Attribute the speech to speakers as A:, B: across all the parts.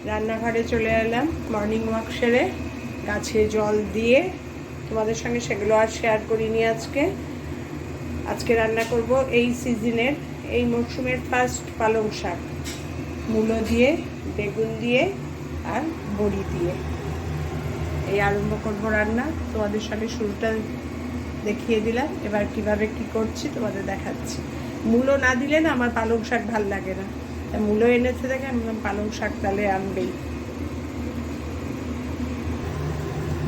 A: রান্নাঘরে চলে এলাম মর্নিং ওয়াক সেরে, গাছে জল দিয়ে। তোমাদের সঙ্গে সেগুলো আর শেয়ার করিনি। আজকে রান্না করব এই সিজনের, এই মরশুমের ফার্স্ট পালং শাক, মূলো দিয়ে, বেগুন দিয়ে আর বড়ি দিয়ে এই আরম্ভ করব রান্না। তোমাদের সঙ্গে শুরুটা দেখিয়ে দিলাম, এবার কিভাবে কি করছি তোমাদের দেখাচ্ছি। মূলো না দিলে না আমার পালং শাক ভাল লাগে না, মূলো এনেছে দেখে আমি পালং শাক তাহলে আনবেই।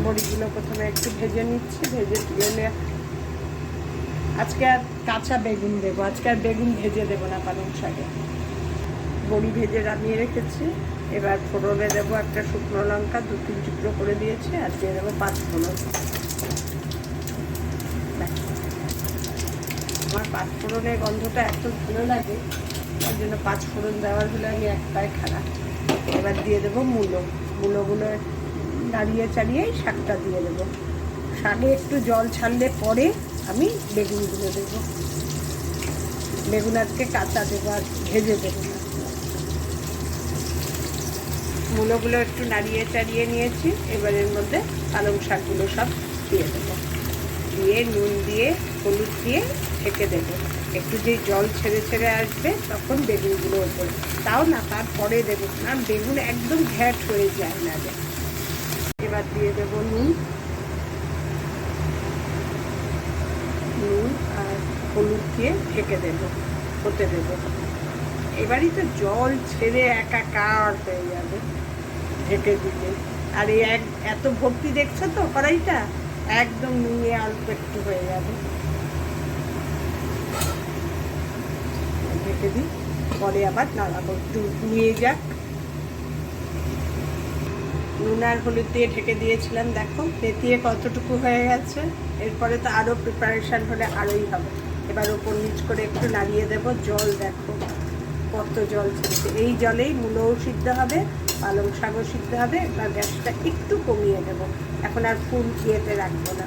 A: বড়িগুলো প্রথমে একটু ভেজে নিচ্ছি, ভেজে তুলে আজকে আর কাঁচা বেগুন দেবো, আজকে আর বেগুন ভেজে দেবো না পালং শাকে। বড়ি ভেজে নামিয়ে রেখেছি। এবার ফোড়নে দেবো একটা শুকনো লঙ্কা 2-3 টুকরো করে দিয়েছি, আর দিয়ে দেবো 5 ফোড়ন। আমার 5 ফোড়নের গন্ধটা এত ভালো লাগে, তার জন্য 5 ফোড়ন দেওয়ার হলে আমি একটাই খারাপ। এবার দিয়ে দেবো মূলোগুলো নাড়িয়ে চাড়িয়ে শাকটা দিয়ে দেবো। শাকে একটু জল ছাড়লে পরে আমি বেগুনগুলো দেবো। বেগুন আজকে কাঁচা দেবো, আর ভেজে দেবো না। মূলোগুলো একটু নাড়িয়ে চাড়িয়ে নিয়েছি। এবার এর মধ্যে পালং শাকগুলো সব দিয়ে দেবো, দিয়ে নুন দিয়ে হলুদ দিয়ে ঢেকে দেবো। একটু যেই জল ছেড়ে ছেড়ে আসবে তখন বেগুনগুলো ওপরে, তাও না তারপরে দেবো, কারণ বেগুন একদম ঘ্যাট হয়ে যায় না। এবার দিয়ে দেবো নুন আর হলুদ দিয়ে ঢেকে দেবো, হতে দেবো। এবারই তো জল ছেড়ে একাকার হয়ে যাবে ঢেকে দিলে। আর এই এত ভর্তি দেখছো তো কড়াইটা, একদম নুয়ে অল্প একটু হয়ে যাবে। ঢেকে দিই, পরে আবার নাড়াবো, একটু নিয়ে যাক। নুন আর হলুদ দিয়ে ঢেকে দিয়েছিলাম, দেখো তেতিয়ে কতটুকু হয়ে গেছে। এরপরে তো আরও প্রিপারেশান হলে আরোই হবে। এবার ওপর নিচ করে একটু নাড়িয়ে দেবো। জল দেখো কত জল ছেড়েছে, এই জলেই মূলও সিদ্ধ হবে, পালং শাকও সিদ্ধ হবে। এবার গ্যাসটা একটু কমিয়ে দেবো, এখন আর ফুল ইয়েতে রাখবো না।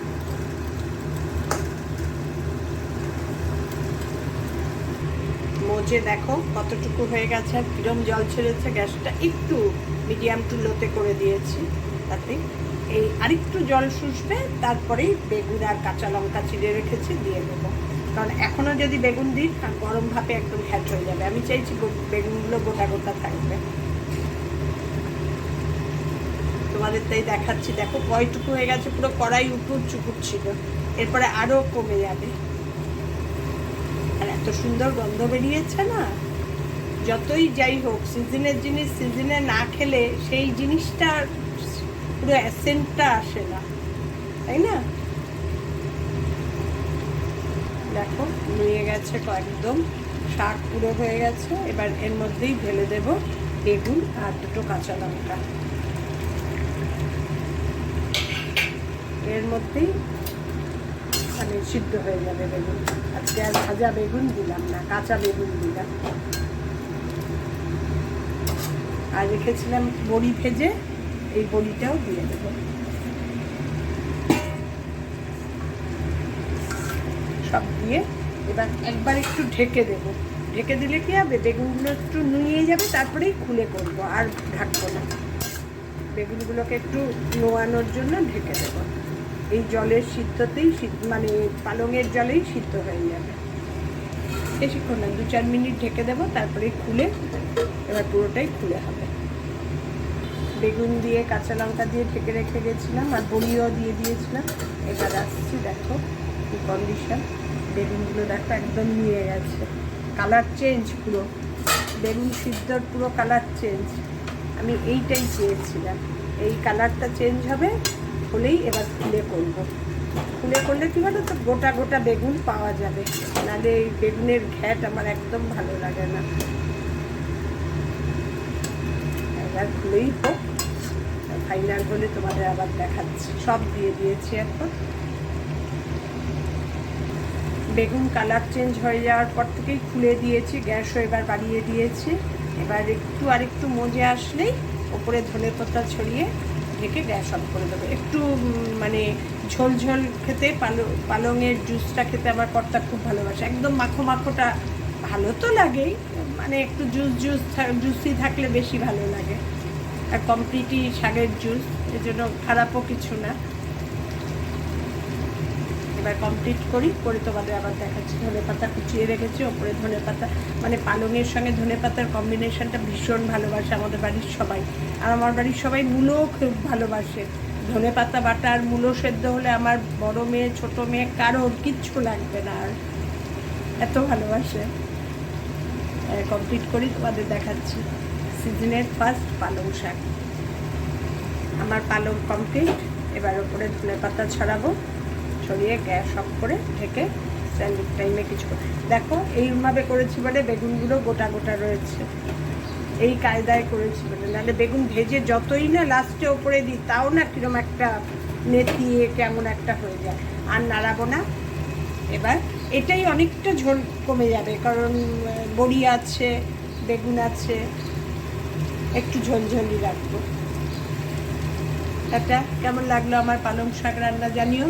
A: মজে দেখো কতটুকু হয়ে গেছে আর কিরম জল ছেড়েছে। গ্যাসটা একটু মিডিয়াম টু লোতে করে দিয়েছি, তাতে এই আরেকটু জল শুষবে। তারপরেই বেগুন আর কাঁচা লঙ্কা চিড়ে রেখেছি দিয়ে দেবো, কারণ এখনও যদি বেগুন দিই গরম ভাপে একদম ঘ্যাট হয়ে যাবে। আমি চাইছি বেগুনগুলো গোটা গোটা থাকবে। তোমাদের তাই দেখাচ্ছি, দেখো কয়টুকু হয়ে গেছে, পুরো কড়াই উপর চুপুর ছিল, এরপরে আরও কমে যাবে। আর এত সুন্দর গন্ধ বেরিয়েছে না। যতই যাই হোক, সিজনের জিনিস সিজনে না খেলে সেই জিনিসটা পুরো অ্যাসেন্টটা আসে না, তাই না? দেখো নিয়ে গেছে একদম, শাক পুরো হয়ে গেছে। এবার এর মধ্যেই ঢেলে দেব বেগুন আর 2টো কাঁচা লঙ্কা। এর মধ্যেই মানে সিদ্ধ হয়ে যাবে বেগুন। আজকে আর ভাজা বেগুন দিলাম না, কাঁচা বেগুন দিলাম। আর রেখেছিলাম বড়ি ভেজে, এই বড়িটাও দিয়ে দেবো। সব দিয়ে এবার একবার একটু ঢেকে দেবো। ঢেকে দিলে কি হবে, বেগুনগুলো একটু নুয়ে যাবে, তারপরেই খুলে করবো, আর ঢাকবো না। বেগুনগুলোকে একটু নোয়ানোর জন্য ঢেকে দেবো। এই জলের সিদ্ধতেই মানে পালংয়ের জলেই সিদ্ধ হয়ে যাবে। বেশিক্ষণ না, 2-4 মিনিট ঢেকে দেবো, তারপরে খুলে এবার পুরোটাই খুলে হবে। বেগুন দিয়ে কাঁচা লঙ্কা দিয়ে ঢেকে রেখে গেছিলাম, আর বড়িও দিয়ে দিয়েছিলাম। এবার আসছি, দেখো কি কন্ডিশন। বেগুনগুলো দেখো একদম নিয়ে গেছে, কালার চেঞ্জ পুরো, বেগুন সিদ্ধর পুরো কালার চেঞ্জ। আমি এইটাই চেয়েছিলাম, এই কালারটা চেঞ্জ হবে হলেই এবার খুলে করবো। খুলে করলে কী বলো তো, গোটা গোটা বেগুন পাওয়া যাবে, নাহলে এই বেগুনের ঘ্যাট আমার একদম ভালো লাগে না। এবার খুলেই হোক, ফাইনাল হলে তোমাদের আবার দেখাচ্ছি। সব দিয়ে দিয়েছি এখন। বেগুন কালার চেঞ্জ হয়ে যাওয়ার পর থেকেই খুলে দিয়েছি, গ্যাসও এবার বাড়িয়ে দিয়েছি। এবার আরেকটু মজে আসলেই ওপরে ধনেপাতা ছড়িয়ে ঢেকে গ্যাস অফ করে দেবো। একটু মানে ঝোল ঝোল খেতে, পালংয়ের জুসটা খেতে আমার কর্তা খুব ভালোবাসে। একদম মাখো মাখোটা ভালো তো লাগেই, মানে একটু জুসি থাকলে বেশি ভালো লাগে। আর কমপ্লিটই শাকের জুস, এজন্য খারাপও কিছু না। এবার কমপ্লিট করে তোমাদের আবার দেখাচ্ছি। ধনেপাতা কুচিয়ে রেখেছি, ওপরে ধনেপাতা, মানে পালংয়ের সঙ্গে ধনেপাতার কম্বিনেশনটা ভীষণ ভালোবাসে আমাদের বাড়ির সবাই। আর আমার বাড়ির সবাই মূলও খুব ভালোবাসে। ধনেপাতা বাটা আর মূলো সেদ্ধ হলে আমার বড় মেয়ে ছোট মেয়ে কারোর কিচ্ছু লাগবে না, আর এত ভালোবাসে। কমপ্লিট করি তোমাদের দেখাচ্ছি। সিজনের ফার্স্ট পালং শাক আমার পালং কমপ্লিট। এবার ওপরে ধনেপাতা ছড়াবো, ছড়িয়ে গ্যাস অফ করে ঢেকে স্ট্যান্ডিং টাইমে কিছু করে দেখো। এইভাবে করেছি বলে বেগুনগুলো গোটা গোটা রয়েছে, এই কায়দায় করেছি বলে, নাহলে বেগুন ভেজে যতই না লাস্টে ওপরে দিই তাও না কিরম একটা নেতিয়ে কেমন একটা হয়ে যায়। আর নাড়াবো না। এবার এটাই অনেকটা ঝোল কমে যাবে, কারণ বড়ি আছে, বেগুন আছে, একটু ঝোলঝোলি রাখবো। এটা কেমন লাগলো আমার পালং শাক রান্না জানিও।